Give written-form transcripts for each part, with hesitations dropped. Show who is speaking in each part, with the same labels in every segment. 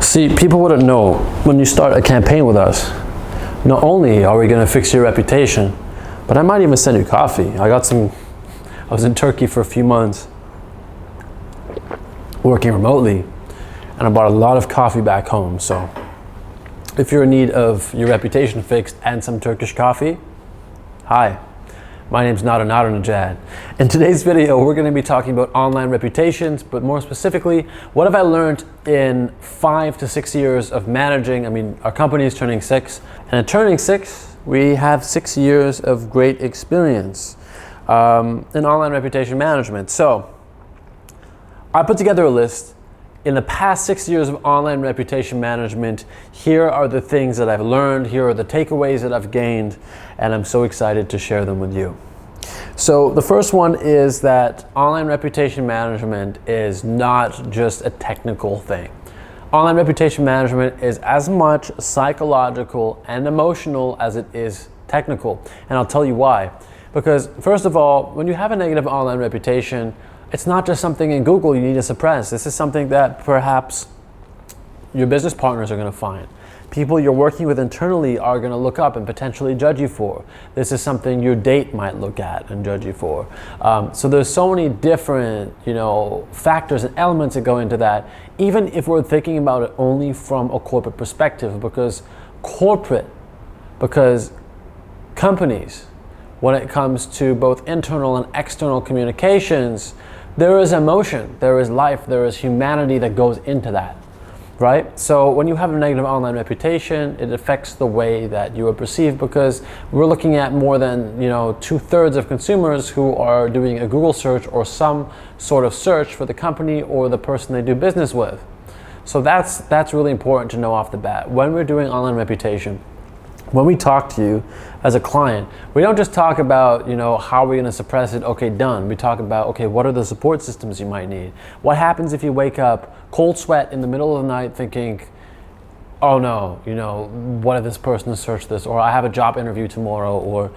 Speaker 1: See, people wouldn't know when you start a campaign with us. Not only are we going to fix your reputation, but I might even send you coffee. I was in Turkey for a few months working remotely, and I bought a lot of coffee back home. So if you're in need of your reputation fixed and some Turkish coffee, hi. My name's Nadernejad. In today's video, we're going to be talking about online reputations, but more specifically, what have I learned in 5 to 6 years of managing? I mean, our company is turning 6, and at turning 6, we have 6 years of great experience in online reputation management. So I put together a list. In the past 6 years of online reputation management, here are the things that I've learned, here are the takeaways that I've gained, and I'm so excited to share them with you. So the first one is that online reputation management is not just a technical thing. Online reputation management is as much psychological and emotional as it is technical, and I'll tell you why. Because first of all, when you have a negative online reputation, it's not just something in Google you need to suppress. This is something that perhaps your business partners are going to find. People you're working with internally are going to look up and potentially judge you for. This is something your date might look at and judge you for. So there's so many different, factors and elements that go into that, even if we're thinking about it only from a corporate perspective, because companies, when it comes to both internal and external communications, there is emotion, there is life, there is humanity that goes into that, right? So when you have a negative online reputation, it affects the way that you are perceived, because we're looking at more than 2/3 of consumers who are doing a Google search or some sort of search for the company or the person they do business with. So that's really important to know off the bat. When we're doing online reputation, when we talk to you as a client, we don't just talk about, how we're going to suppress it, okay, done. We talk about, okay, what are the support systems you might need? What happens if you wake up cold sweat in the middle of the night thinking, oh no, what if this person has searched this? Or I have a job interview tomorrow, or,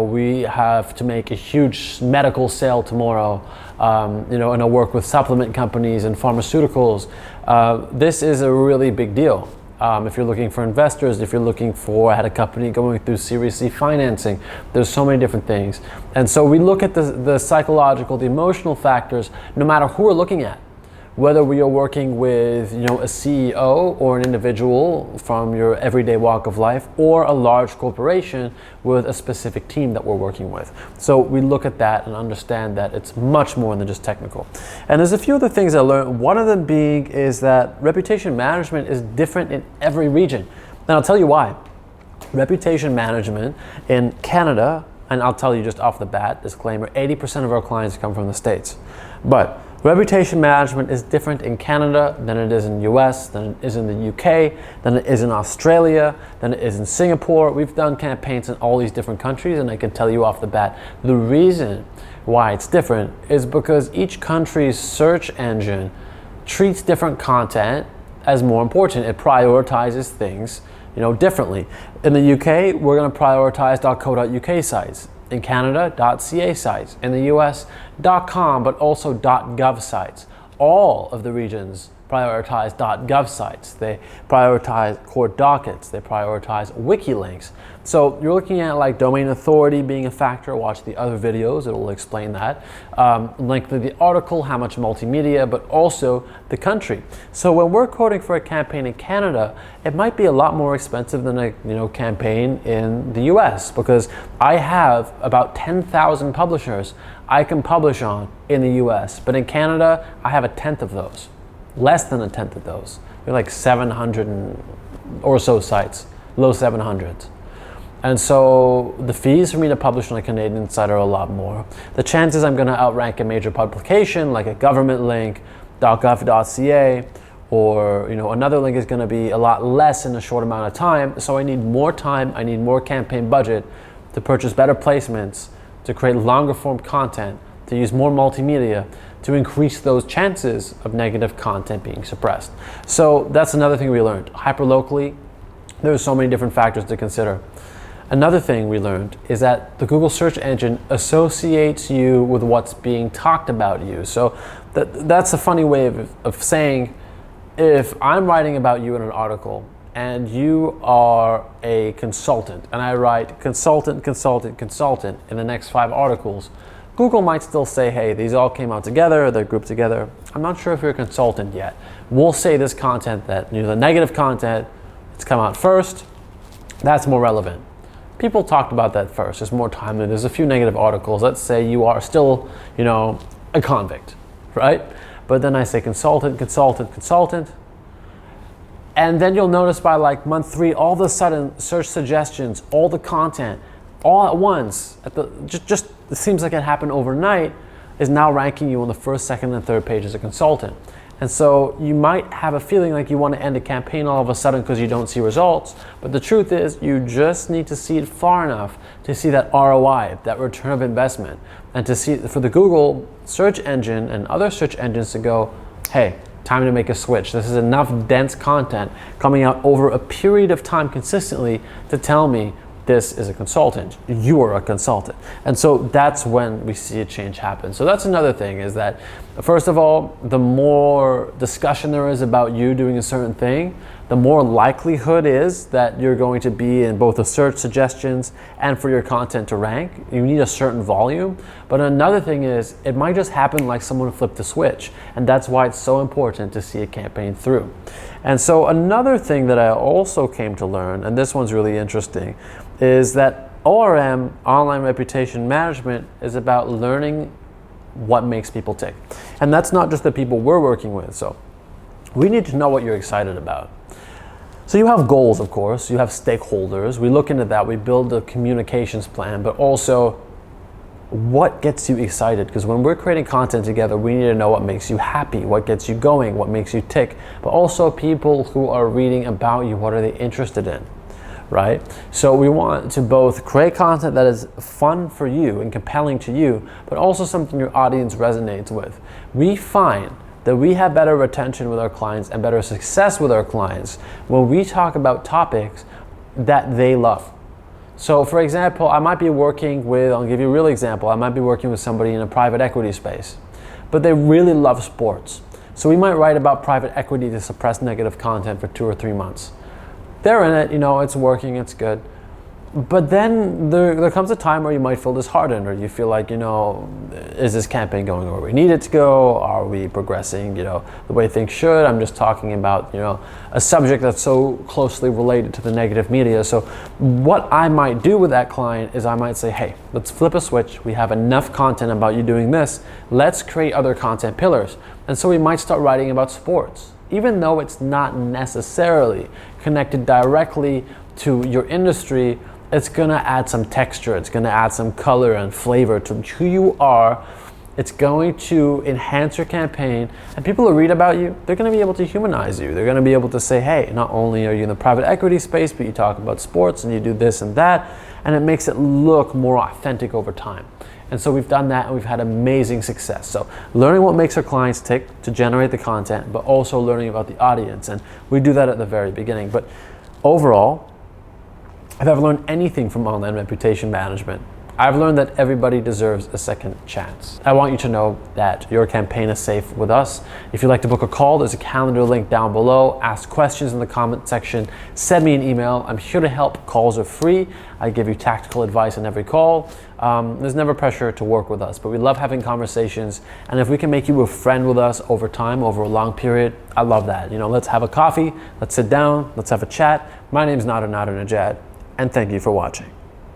Speaker 1: we have to make a huge medical sale tomorrow, and I work with supplement companies and pharmaceuticals. This is a really big deal. If you're looking for investors, if you're looking for, I had a company going through Series C financing, there's so many different things. And so we look at the psychological, the emotional factors, no matter who we're looking at. Whether we are working with, a CEO or an individual from your everyday walk of life, or a large corporation with a specific team that we're working with. So we look at that and understand that it's much more than just technical. And there's a few other things I learned. One of them being is that reputation management is different in every region. And I'll tell you why. Reputation management in Canada, and I'll tell you just off the bat, disclaimer, 80% of our clients come from the States. But reputation management is different in Canada than it is in the US, than it is in the UK, than it is in Australia, than it is in Singapore. We've done campaigns in all these different countries, and I can tell you off the bat, the reason why it's different is because each country's search engine treats different content as more important. It prioritizes things, differently. In the UK, we're going to prioritize .co.uk sites. In Canada, .ca sites. In the US, .com, but also .gov sites. All of the regions prioritize .gov sites. They prioritize court dockets. They prioritize wiki links. So you're looking at like domain authority being a factor. Watch the other videos, it will explain that. Length of the article, how much multimedia, but also the country. So when we're quoting for a campaign in Canada, it might be a lot more expensive than a campaign in the US, because I have about 10,000 publishers I can publish on in the US, but in Canada, I have a tenth of those. Less than a tenth of those. They're like 700 or so sites, low 700s. And so the fees for me to publish on a Canadian site are a lot more. The chances I'm going to outrank a major publication like a government link, .gov.ca, or another link is going to be a lot less in a short amount of time. So I need more time, I need more campaign budget to purchase better placements, to create longer form content, to use more multimedia, to increase those chances of negative content being suppressed. So that's another thing we learned. Hyperlocally, there's so many different factors to consider. Another thing we learned is that the Google search engine associates you with what's being talked about you. So that's a funny way of saying if I'm writing about you in an article and you are a consultant and I write consultant, consultant, consultant in the next 5 articles, Google might still say, hey, these all came out together, they're grouped together. I'm not sure if you're a consultant yet. We'll say this content that, the negative content, it's come out first, that's more relevant. People talked about that first. There's more time. There's a few negative articles. Let's say you are still, a convict, right? But then I say consultant, consultant, consultant. And then you'll notice by like month 3, all of a sudden, search suggestions, all the content, all at once, just it seems like it happened overnight, is now ranking you on the first, second, and third page as a consultant. And so you might have a feeling like you want to end a campaign all of a sudden because you don't see results. But the truth is, you just need to see it far enough to see that ROI, that return of investment, and to see for the Google search engine and other search engines to go, hey, time to make a switch. This is enough dense content coming out over a period of time consistently to tell me this is a consultant. You are a consultant. And so that's when we see a change happen. So that's another thing, is that first of all, the more discussion there is about you doing a certain thing, the more likelihood is that you're going to be in both the search suggestions and for your content to rank. You need a certain volume. But another thing is, it might just happen like someone flipped the switch. And that's why it's so important to see a campaign through. And so another thing that I also came to learn, and this one's really interesting, is that ORM, online reputation management, is about learning what makes people tick. And that's not just the people we're working with. So we need to know what you're excited about. So you have goals, of course, you have stakeholders. We look into that, we build a communications plan, but also what gets you excited? Because when we're creating content together, we need to know what makes you happy, what gets you going, what makes you tick, but also people who are reading about you, what are they interested in, right? So we want to both create content that is fun for you and compelling to you, but also something your audience resonates with. We find that we have better retention with our clients and better success with our clients when we talk about topics that they love. So for example, I might be working with, I'll give you a real example, I might be working with somebody in a private equity space, but they really love sports. So we might write about private equity to suppress negative content for 2 or 3 months. They're in it, it's working, it's good. But then there comes a time where you might feel disheartened, or you feel like, is this campaign going where we need it to go? Are we progressing, the way things should? I'm just talking about, a subject that's so closely related to the negative media. So what I might do with that client is I might say, hey, let's flip a switch. We have enough content about you doing this. Let's create other content pillars. And so we might start writing about sports, even though it's not necessarily connected directly to your industry. It's gonna add some texture, it's gonna add some color and flavor to who you are. It's going to enhance your campaign, and people who read about you, they're gonna be able to humanize you. They're gonna be able to say, hey, not only are you in the private equity space, but you talk about sports and you do this and that, and it makes it look more authentic over time. And so we've done that, and we've had amazing success. So learning what makes our clients tick to generate the content, but also learning about the audience. And we do that at the very beginning. But overall, if I've learned anything from online reputation management, I've learned that everybody deserves a second chance. I want you to know that your campaign is safe with us. If you'd like to book a call, there's a calendar link down below. Ask questions in the comment section. Send me an email. I'm here to help. Calls are free. I give you tactical advice on every call. There's never pressure to work with us, but we love having conversations. And if we can make you a friend with us over time, over a long period, I love that. Let's have a coffee. Let's sit down. Let's have a chat. My name is Nadernejad, and thank you for watching.